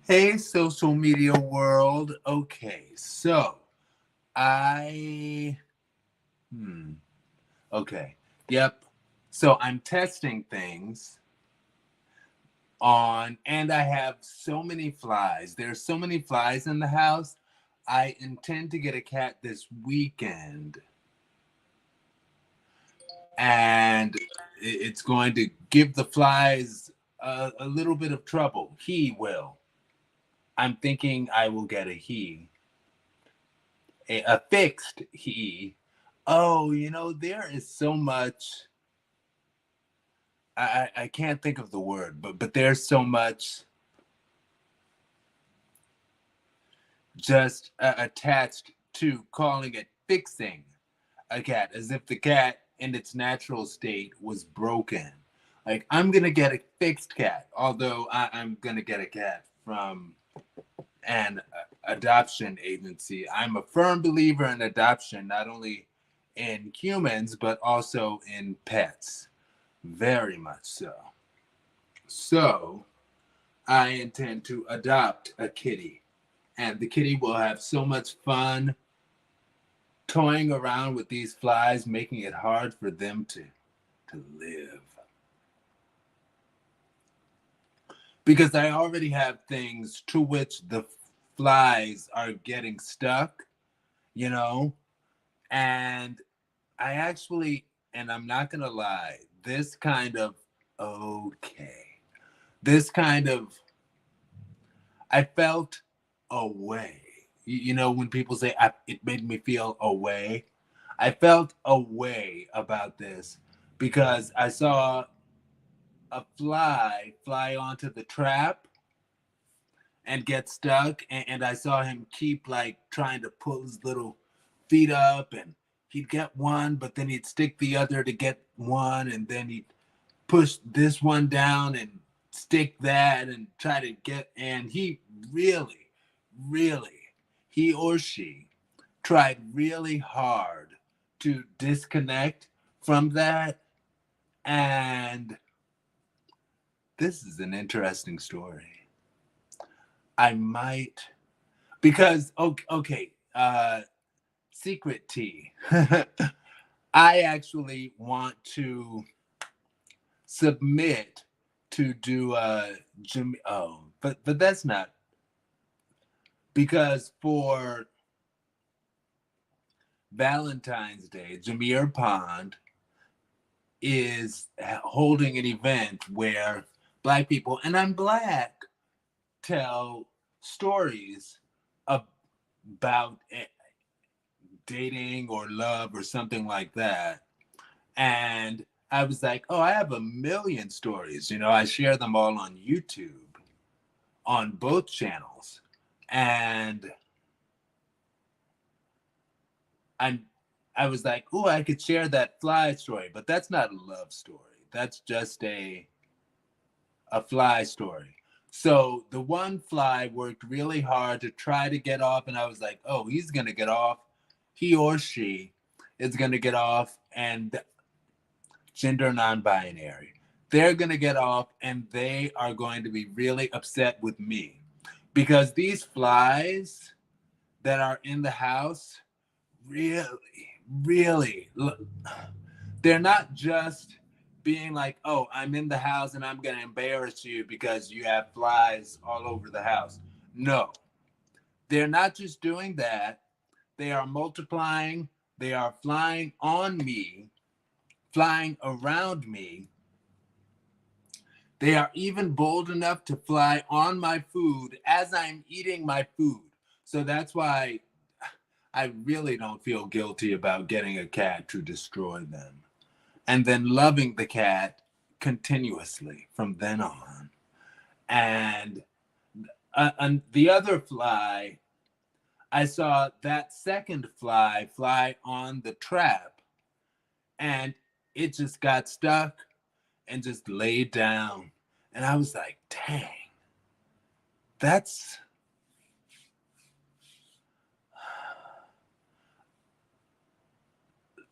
Hey, social media world. Okay, so I, hmm, okay, yep. So I'm testing things and I have so many flies. There's so many flies in the house. I intend to get a cat this weekend, and it's going to give the flies a little bit of trouble. He will. I'm thinking I will get a he. A fixed he. Oh, there is so much. I can't think of the word, but there's so much just attached to calling it fixing a cat, as if the cat in its natural state was broken. Like, I'm gonna get a fixed cat, although I'm gonna get a cat from an adoption agency. I'm a firm believer in adoption, not only in humans, but also in pets. Very much so. So, I intend to adopt a kitty, and the kitty will have so much fun toying around with these flies, making it hard for them to live. Because I already have things to which the flies are getting stuck, you know, and I actually, and I'm not gonna lie, okay, this kind of, I felt away. When people say it made me feel away, I felt away about this because I saw a fly onto the trap and get stuck, and I saw him keep like trying to pull his little feet up, and he'd get one, but then he'd stick the other to get one, and then he'd push this one down and stick that and try to get, and he really, really, he or she tried really hard to disconnect from that. And this is an interesting story. I might, because, okay, secret tea. I actually want to submit to do Jimmy. Oh, but that's not, because for Valentine's Day, Jameer Pond is holding an event where Black people, and I'm Black, tell stories about dating or love or something like that. And I was like, oh, I have a million stories. I share them all on YouTube on both channels. And I'm I was like, oh, I could share that fly story, but that's not a love story. That's just a fly story. So the one fly worked really hard to try to get off, and I was like, oh, he's gonna get off. He or she is gonna get off, and gender non-binary. They're gonna get off, and they are going to be really upset with me because these flies that are in the house really, really, they're not just being like, oh, I'm in the house and I'm going to embarrass you because you have flies all over the house. No, they're not just doing that. They are multiplying, they are flying on me, flying around me. They are even bold enough to fly on my food as I'm eating my food. So that's why I really don't feel guilty about getting a cat to destroy them, and then loving the cat continuously from then on. And the other fly, I saw that second fly on the trap, and it just got stuck and just laid down. And I was like, dang, that's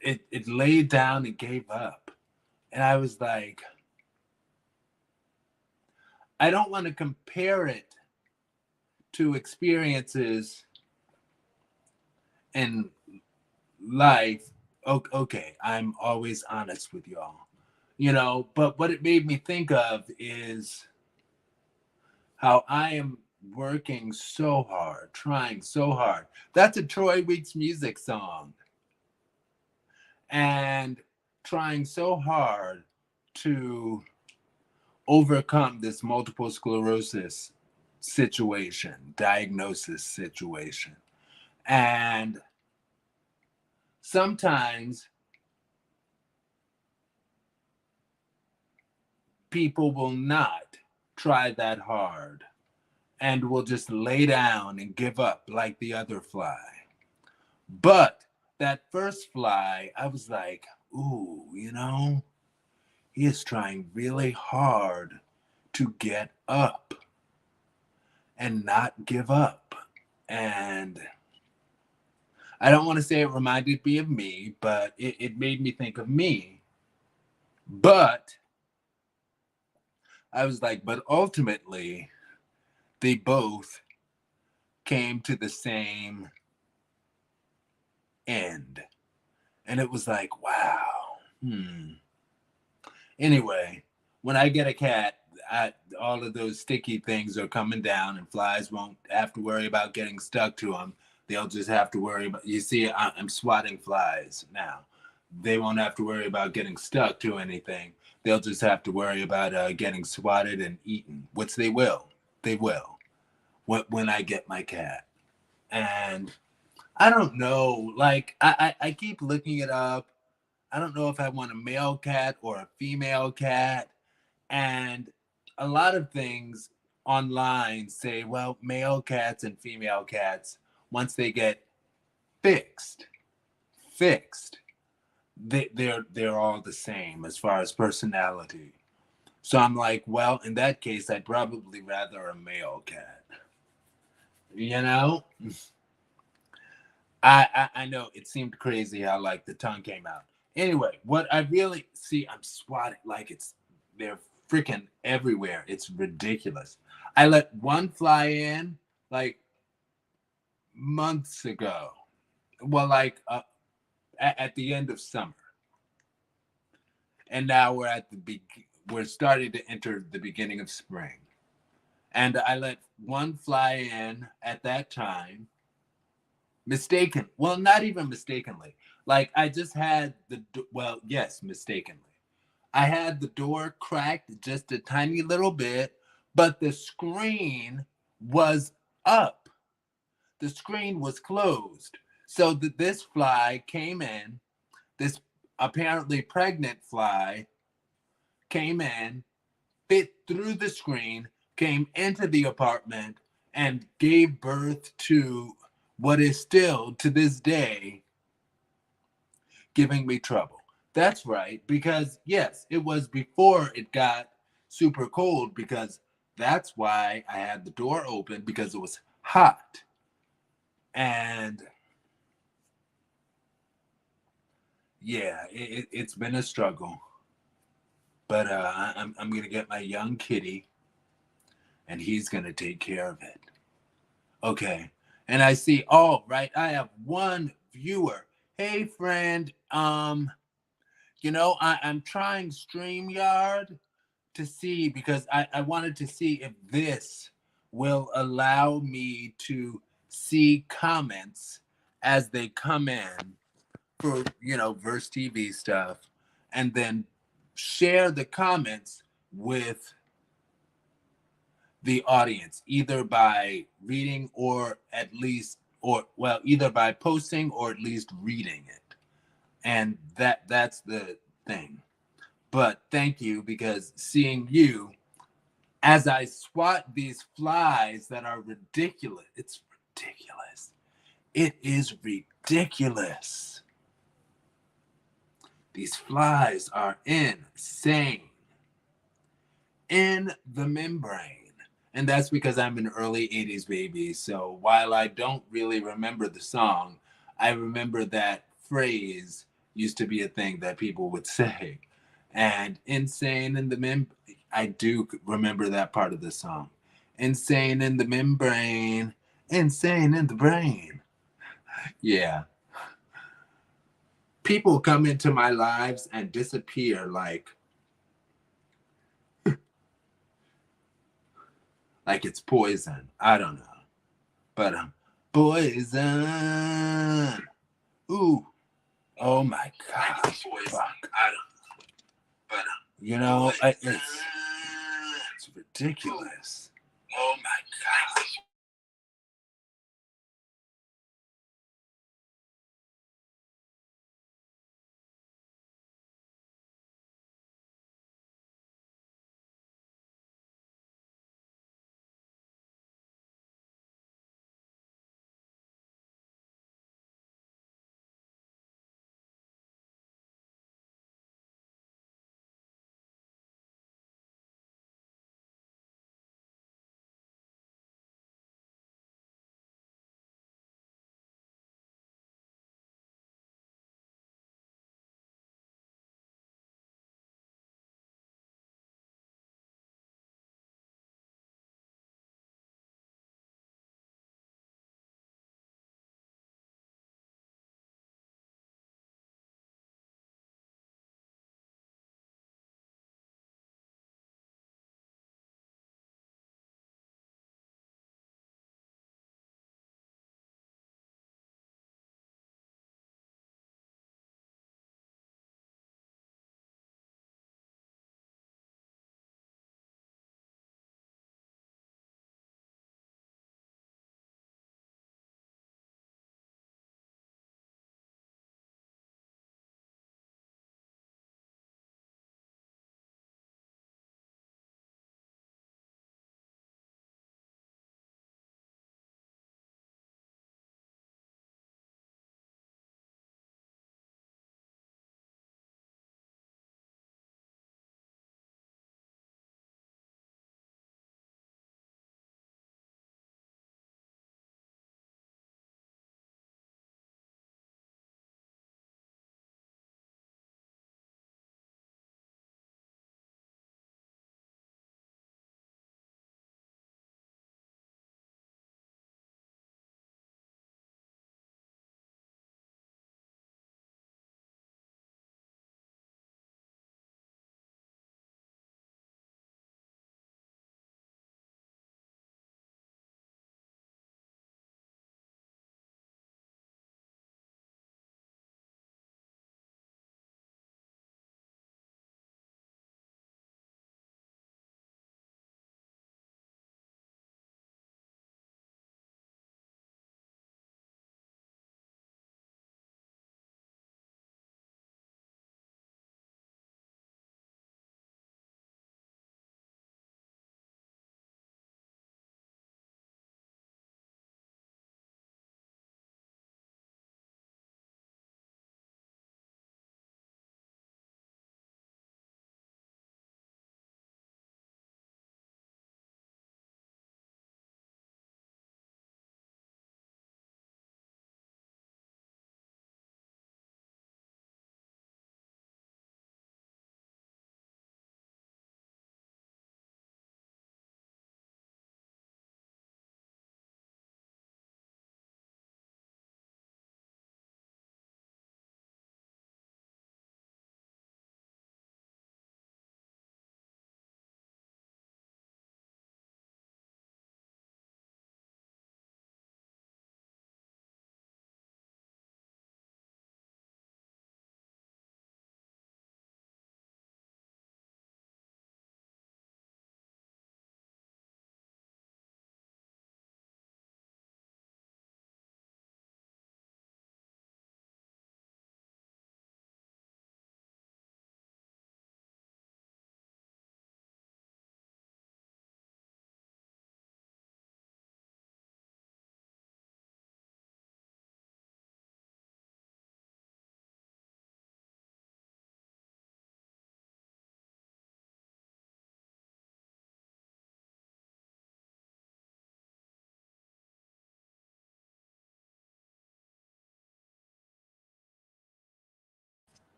it laid down and gave up. And I was like, I don't want to compare it to experiences in life, okay, I'm always honest with y'all, but what it made me think of is how I am working so hard, trying so hard. That's a Troy Weeks music song. And trying so hard to overcome this multiple sclerosis diagnosis situation. And sometimes people will not try that hard and will just lay down and give up like the other fly. But that first fly, I was like, ooh, he is trying really hard to get up and not give up. And I don't want to say it reminded me of me, but it made me think of me. But I was like, but ultimately, they both came to the same end. And it was like, wow. Anyway, when I get a cat, all of those sticky things are coming down and flies won't have to worry about getting stuck to them. They'll just have to worry about, you see, I'm swatting flies now. They won't have to worry about getting stuck to anything. They'll just have to worry about getting swatted and eaten, which they will. They will when I get my cat. And I don't know, like, I keep looking it up. I don't know if I want a male cat or a female cat. And a lot of things online say, well, male cats and female cats, once they get fixed, they're all the same as far as personality. So I'm like, well, in that case, I'd probably rather a male cat. I know it seemed crazy how like the tongue came out. Anyway, what I really see, I'm swatting like they're freaking everywhere. It's ridiculous. I let one fly in like months ago. Well, like at the end of summer, and now we're starting to enter the beginning of spring. And I let one fly in at that time. Not even mistakenly. Like I just had yes, mistakenly. I had the door cracked just a tiny little bit, but the screen was up. The screen was closed. So this fly came in, this apparently pregnant fly came in, fit through the screen, came into the apartment, and gave birth to what is still, to this day, giving me trouble. That's right, because yes, it was before it got super cold, because that's why I had the door open, because it was hot. And yeah, it's been a struggle. But I'm going to get my young kitty, and he's going to take care of it. Okay. And I see, right, I have one viewer. Hey, friend, I'm trying STREAMYARD to see, because I wanted to see if this will allow me to see comments as they come in for, Verse TV stuff, and then share the comments with the audience, either by reading either by posting or at least reading it. And that's the thing. But thank you, because seeing you as I swat these flies that are ridiculous. It's ridiculous. It is ridiculous. These flies are insane. In the membrane. And that's because I'm an early 80s baby. So while I don't really remember the song, I remember that phrase used to be a thing that people would say. And insane in the membrane, I do remember that part of the song. Insane in the membrane, insane in the brain. Yeah. People come into my lives and disappear like it's poison. I don't know. But poison. Ooh. Oh my God. Fuck. I don't know. But it's ridiculous. Oh my God.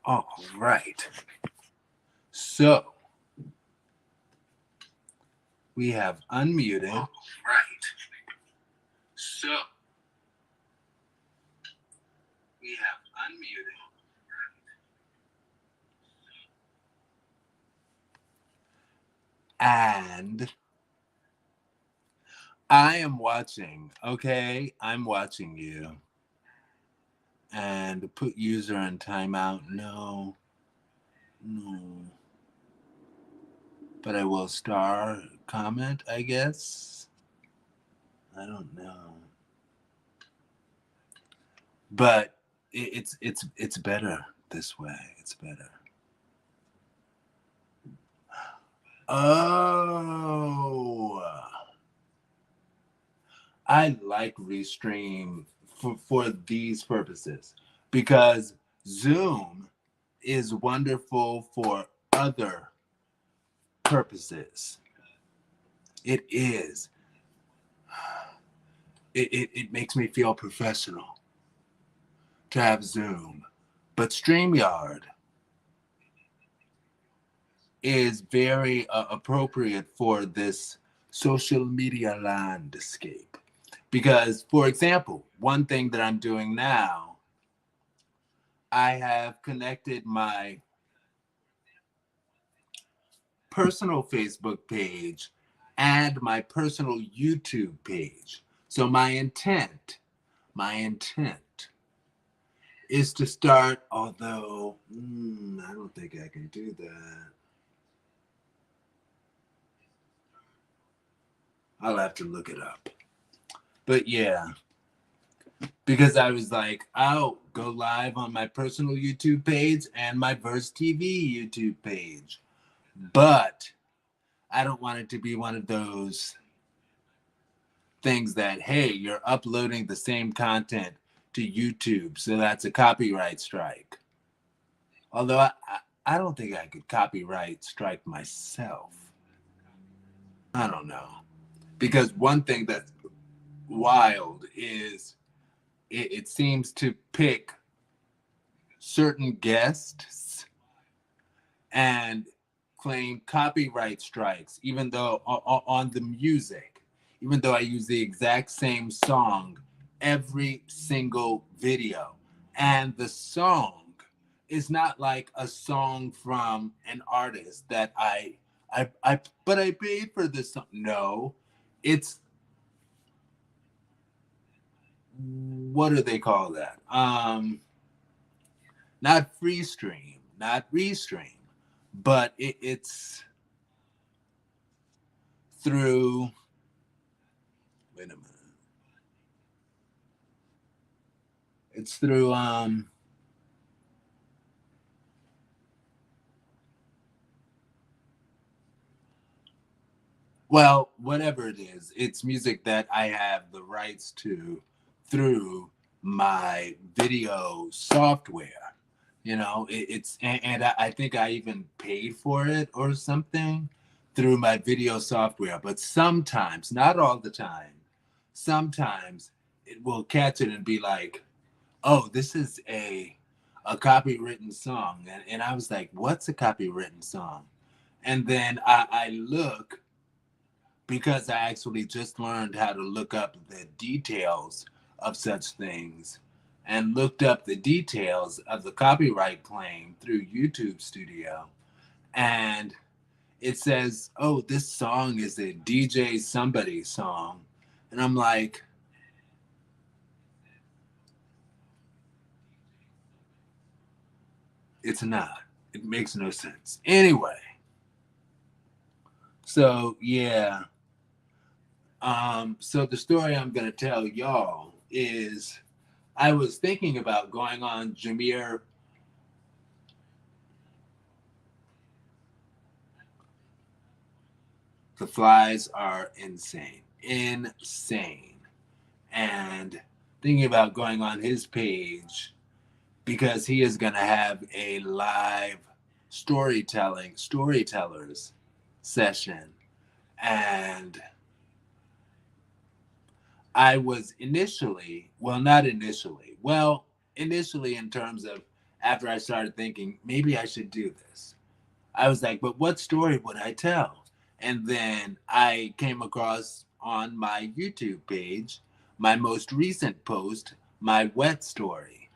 All right. So We have unmuted. All right. So we have unmuted. And I am watching, okay? I'm watching you. And put user in timeout. No. But I will star comment, I guess. I don't know. But it's better this way. It's better. Oh, I like Restream for these purposes because Zoom is wonderful for other purposes. It is. It makes me feel professional to have Zoom. But StreamYard is very appropriate for this social media landscape. Because, for example, one thing that I'm doing now, I have connected my personal Facebook page and my personal YouTube page. So my intent is to start, although I don't think I can do that. I'll have to look it up. But yeah, because I was like, I'll go live on my personal YouTube page and my Verse TV YouTube page. But I don't want it to be one of those things that, hey, you're uploading the same content to YouTube, so that's a copyright strike. Although I don't think I could copyright strike myself. I don't know. Because one thing that's wild is it seems to pick certain guests and claim copyright strikes, even though on the music, even though I use the exact same song every single video. And the song is not like a song from an artist that but I paid for this song. No, it's, what do they call that? Not free stream, not restream, but it's through, wait a minute. It's through well, whatever it is, it's music that I have the rights to through my video software. You know, and I think I even paid for it or something through my video software. But sometimes, not all the time, sometimes it will catch it and be like, oh, this is a copywritten song. And I was like, what's a copywritten song? And then I look, because I actually just learned how to look up the details of such things, and looked up the details of the copyright claim through YouTube Studio. And it says, oh, this song is a DJ somebody song. And I'm like, it's not. It makes no sense. Anyway, so yeah. So the story I'm going to tell y'all is I was thinking about going on Jameer. The flies are insane. And thinking about going on his page because he is going to have a live storytellers session. And I was initially in terms of, after I started thinking, maybe I should do this. I was like, but what story would I tell? And then I came across on my YouTube page my most recent post, my wet story.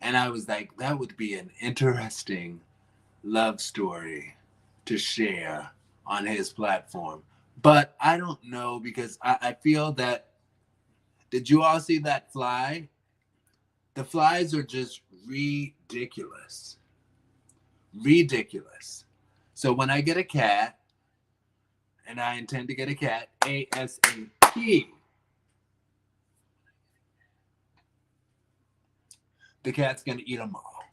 And I was like, that would be an interesting love story to share on his platform. But I don't know because I feel that. Did you all see that fly? The flies are just ridiculous. Ridiculous. So when I get a cat, and I intend to get a cat ASAP, the cat's going to eat them all.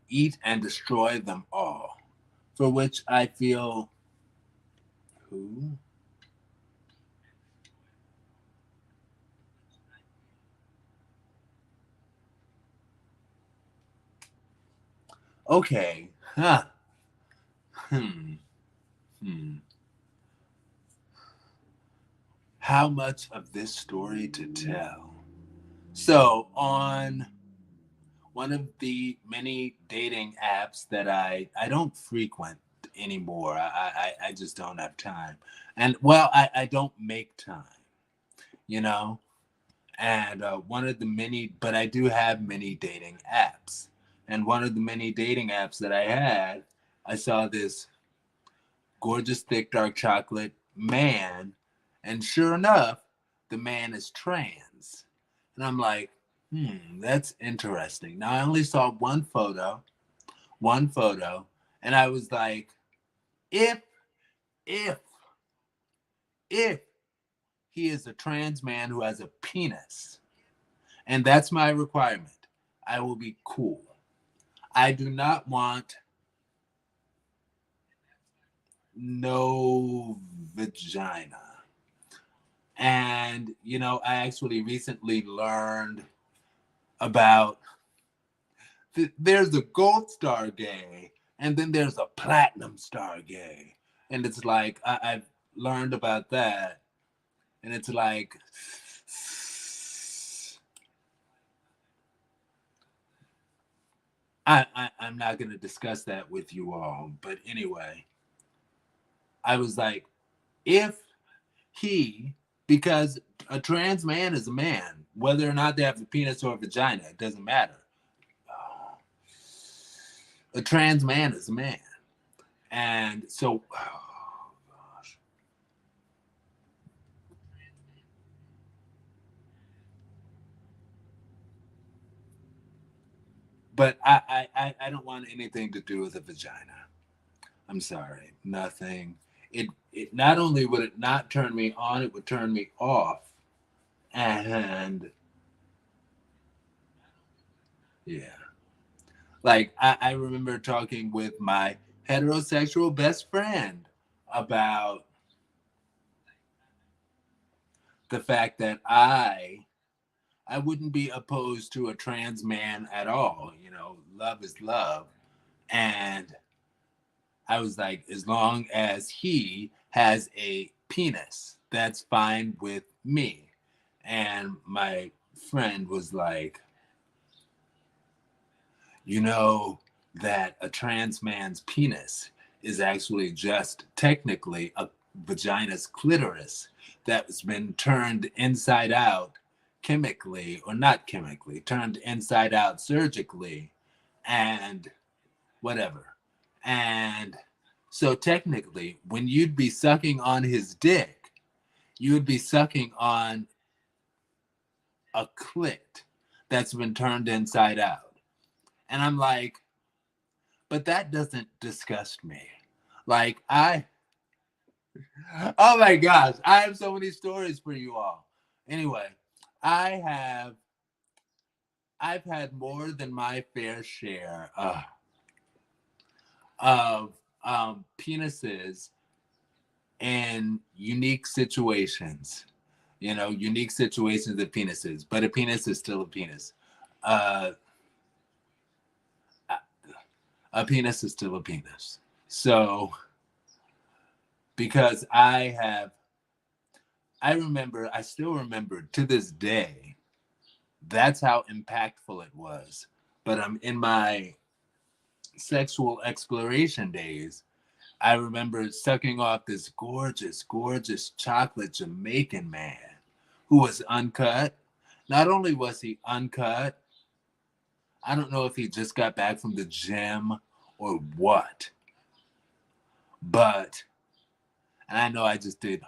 Eat and destroy them all. For which I feel. Who? Okay. Huh. Hmm. Hmm. How much of this story to tell? So, on one of the many dating apps that I don't frequent anymore, I just don't have time. And, well, I don't make time, you know? And one of the many, but I do have many dating apps. And one of the many dating apps that I had, I saw this gorgeous, thick, dark chocolate man. And sure enough, the man is trans. And I'm like, that's interesting. Now, I only saw one photo, and I was like, if, if, if he is a trans man who has a penis, and that's my requirement, I will be cool. I do not want no vagina. And, I actually recently learned about there's a gold star gay, and then there's a platinum star gay. And it's like, I've learned about that. And it's like, I'm not going to discuss that with you all. But anyway, I was like, if he, because a trans man is a man, whether or not they have a penis or a vagina, it doesn't matter. A trans man is a man. And so, oh gosh. But I don't want anything to do with a vagina. I'm sorry, nothing. It not only would it not turn me on, it would turn me off. And yeah, like I remember talking with my heterosexual best friend about the fact that I wouldn't be opposed to a trans man at all. Love is love. And I was like, as long as he has a penis, that's fine with me. And my friend was like, you know that a trans man's penis is actually just technically a vagina's clitoris that's been turned inside out chemically, or not chemically, turned inside out surgically, and whatever. And so technically, when you'd be sucking on his dick, you would be sucking on a clit that's been turned inside out. And I'm like, but that doesn't disgust me. Like, oh my gosh, I have so many stories for you all. Anyway, I have, I've had more than my fair share of penises in unique situations. Unique situations of penises, but a penis is still a penis. Uh, a penis is still a penis. So, because I still remember to this day, that's how impactful it was. But I'm in my sexual exploration days, I remember sucking off this gorgeous, gorgeous chocolate Jamaican man who was uncut. Not only was he uncut, I don't know if he just got back from the gym or what, but, and I know I just did,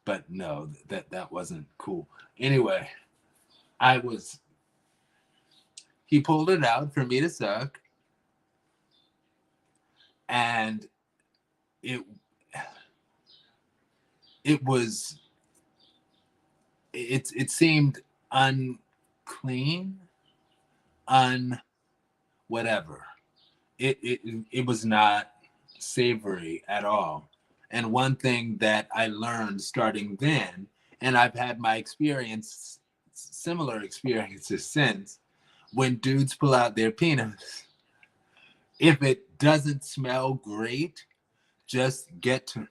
but no, that wasn't cool. Anyway, I was, he pulled it out for me to suck, and it, it was, it seemed unclean, un whatever. It was not savory at all. And one thing that I learned starting then, and I've had my experience, similar experiences since, when dudes pull out their penis, if it doesn't smell great, just get to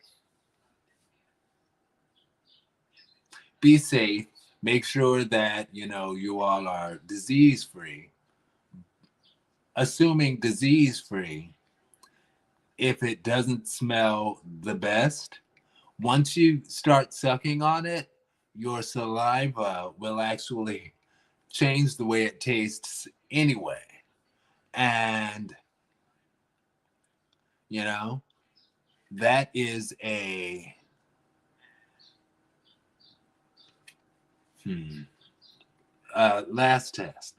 be safe. Make sure that you all are disease free. Assuming disease free, if it doesn't smell the best, once you start sucking on it, your saliva will actually change the way it tastes anyway. And, you know, that is a, last test.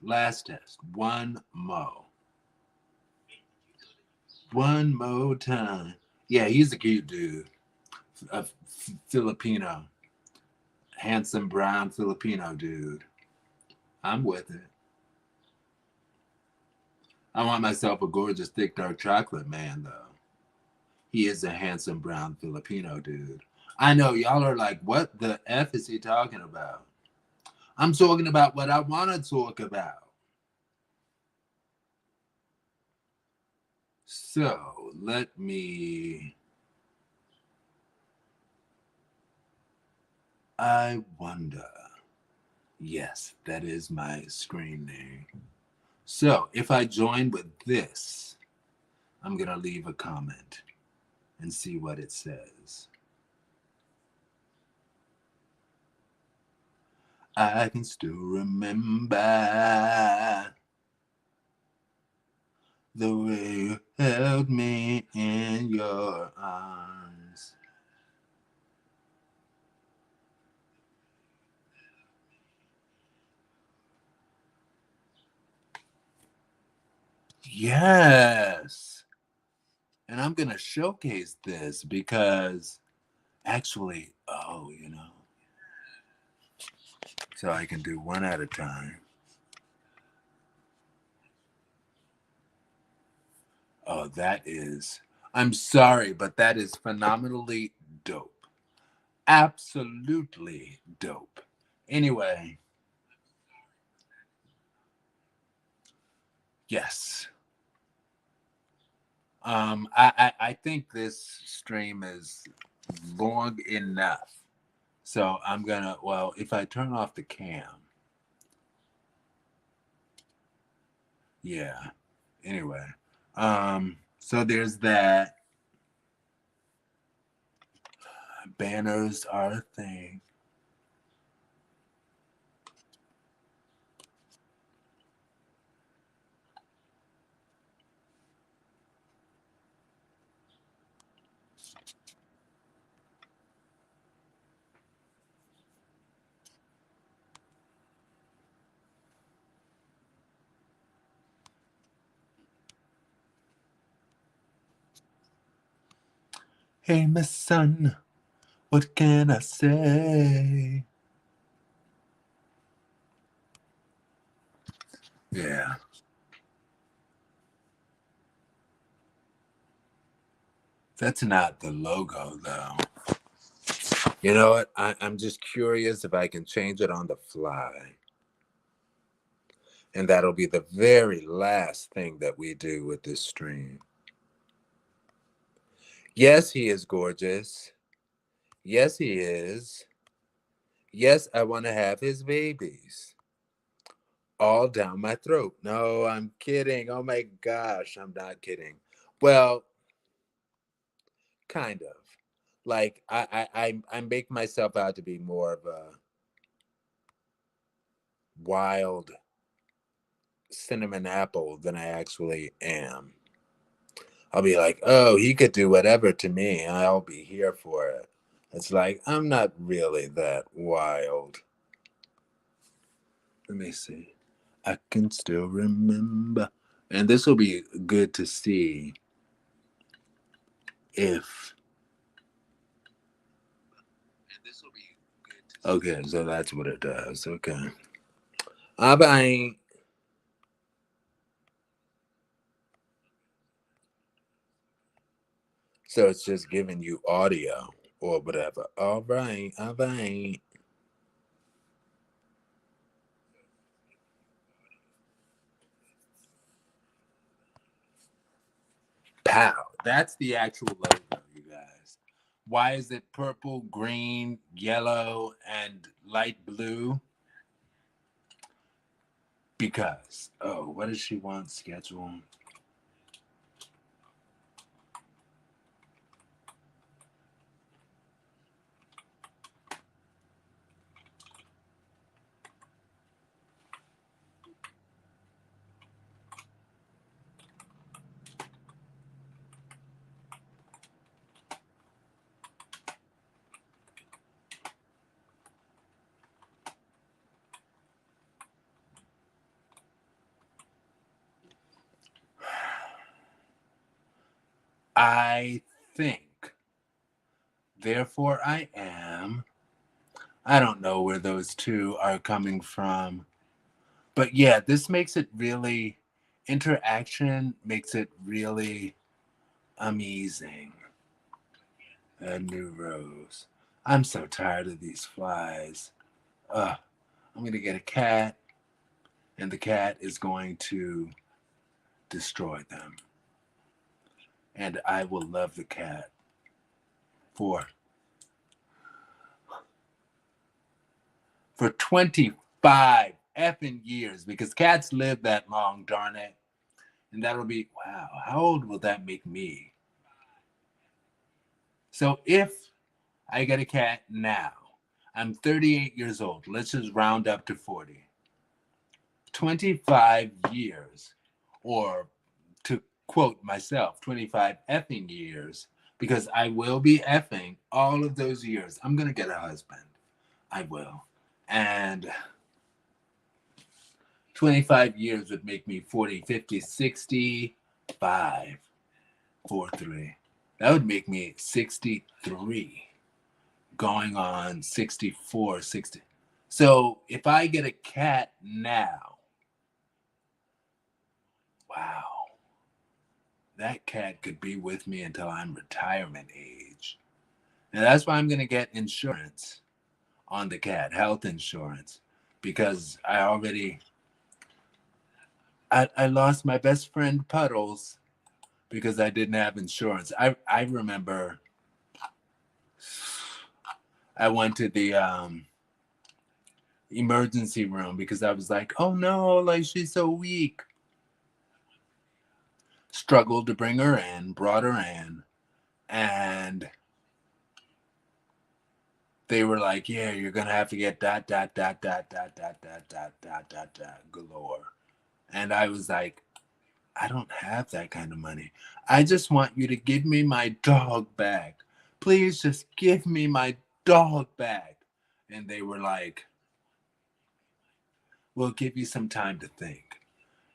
One more time. Yeah, he's a cute dude. A Filipino, handsome brown Filipino dude. I'm with it. I want myself a gorgeous, thick, dark chocolate man, though. He is a handsome brown Filipino dude. I know y'all are like, what the F is he talking about? I'm talking about what I want to talk about. So let me. I wonder. Yes, that is my screen name. So if I join with this, I'm going to leave a comment and see what it says. I can still remember the way you held me in your arms. Yes. And I'm going to showcase this because actually, so I can do one at a time. Oh, I'm sorry, but that is phenomenally dope. Absolutely dope. Anyway, yes. I think this stream is long enough. So I'm gonna, well, if I turn off the cam, yeah. Anyway, so there's that. Banners are a thing. Hey, my son, what can I say? Yeah. That's not the logo, though. You know what? I'm just curious if I can change it on the fly. And that'll be the very last thing that we do with this stream. Yes, he is gorgeous. Yes, he is. Yes, I want to have his babies. all down my throat. No, I'm kidding. Oh my gosh, I'm not kidding. Well, kind of. Like I make myself out to be more of a wild cinnamon apple than I actually am. I'll be like, oh, he could do whatever to me. I'll be here for it. It's like, I'm not really that wild. Let me see. I can still remember. And this will be good to see if. Okay, so that's what it does. Okay. Bye. So it's just giving you audio or whatever. All right. All right. Pow. That's the actual logo, you guys. Why is it purple, green, yellow, and light blue? Because, oh, what does she want? Schedule. I think, therefore I am. I don't know where those two are coming from. But yeah, this makes it really, interaction makes it really amazing. A new rose. I'm so tired of these flies. I'm going to get a cat, and the cat is going to destroy them. And I will love the cat for 25 effing years because cats live that long, darn it. And that'll be, wow, how old will that make me? So if I get a cat now, I'm 38 years old. Let's just round up to 40. 25 years, or to quote myself, 25 effing years, because I will be effing all of those years. I'm going to get a husband. I will. And 25 years would make me 40, 50, 65, 43. That would make me 63, going on 64, 60. So if I get a cat now, wow, that cat could be with me until I'm retirement age. And that's why I'm going to get insurance on the cat, health insurance, because I lost my best friend Puddles because I didn't have insurance. I remember I went to the emergency room because I was like, oh no, like she's so weak. Struggled to bring her in, brought her in, and they were like, yeah, you're gonna have to get dot galore. And I was like, I don't have that kind of money. I just want you to give me my dog back. Please just give me my dog back. And they were like, we'll give you some time to think.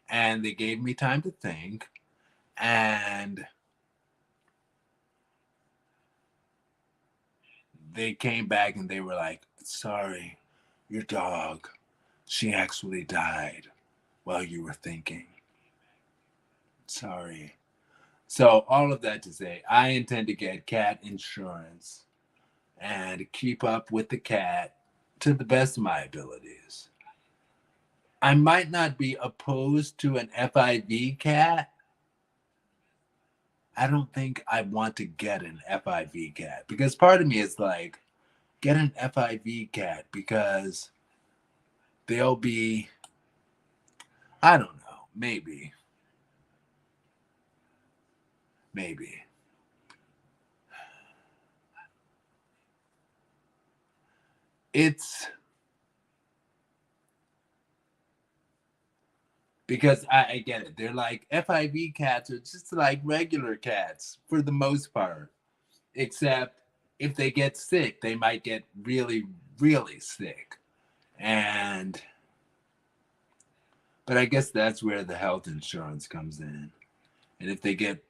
And they gave me time to think. And they came back and they were like, sorry, your dog, she actually died while you were thinking. Sorry. So, all of that to say, I intend to get cat insurance and keep up with the cat to the best of my abilities. I might not be opposed to an FIV cat. I don't think I want to get an FIV cat because part of me is like, get an FIV cat because they'll be I don't know. Maybe. Maybe. It's because I get it. They're like FIV cats are just like regular cats for the most part. Except if they get sick, they might get really, really sick. And but I guess that's where the health insurance comes in. And if they get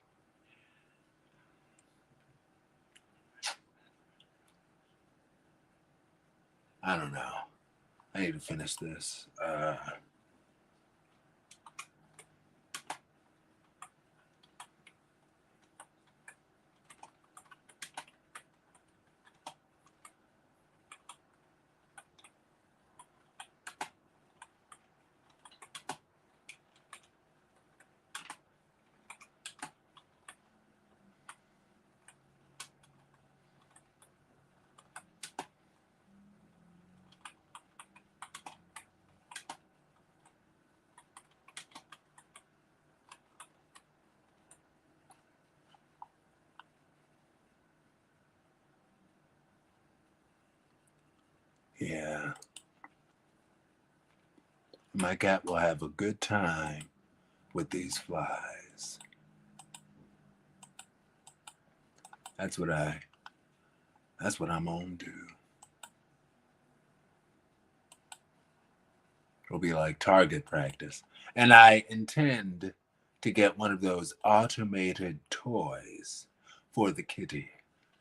I don't know. I need to finish this. Yeah. My cat will have a good time with these flies. That's what I'm on to. It'll be like target practice. And I intend to get one of those automated toys for the kitty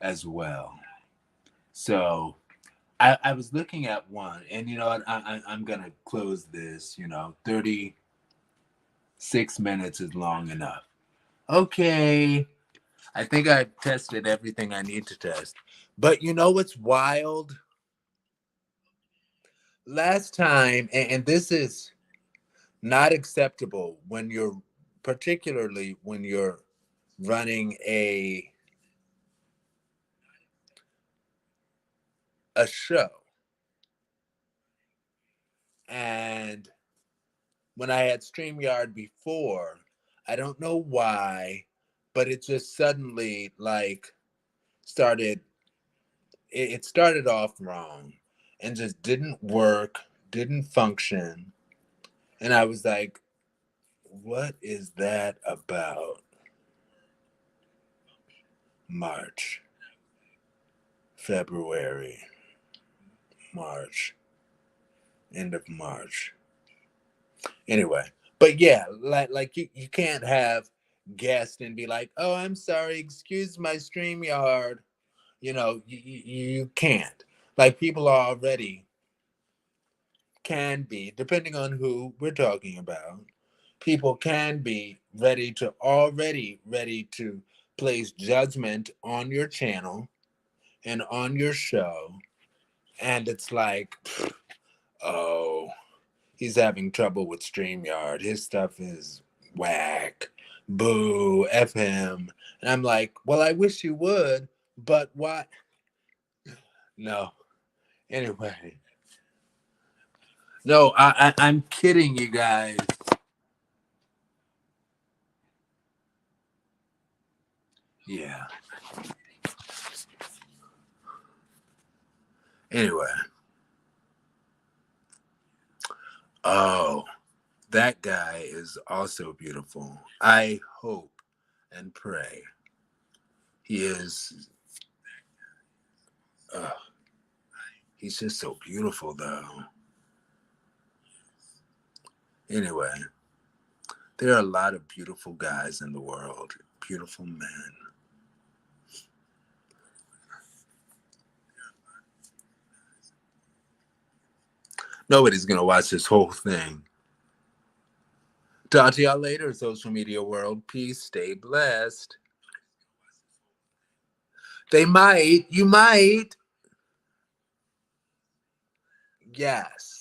as well. So I was looking at one, and you know what? I'm going to close this. 36 minutes is long enough. Okay. I think I've tested everything I need to test. But you know what's wild? Last time, and this is not acceptable particularly when you're running a show. And when I had StreamYard before, I don't know why, but it just suddenly like started it started off wrong and just didn't work, didn't function. And I was like, what is that about? March, February, March, end of March. Anyway, but yeah, like you can't have guests and be like, oh, I'm sorry, excuse my StreamYard. You can't. Like people are already can be, depending on who we're talking about, people can be ready to place judgment on your channel and on your show. And it's like, oh, he's having trouble with StreamYard. His stuff is whack. Boo, F him. And I'm like, well, I wish you would, but why? No. Anyway. No, I'm kidding you guys. Yeah. Anyway. Oh, that guy is also beautiful. I hope and pray he is. He's just so beautiful, though. Anyway, there are a lot of beautiful guys in the world, beautiful men. Nobody's going to watch this whole thing. Talk to y'all later, social media world. Peace. Stay blessed. They might. You might. Yes.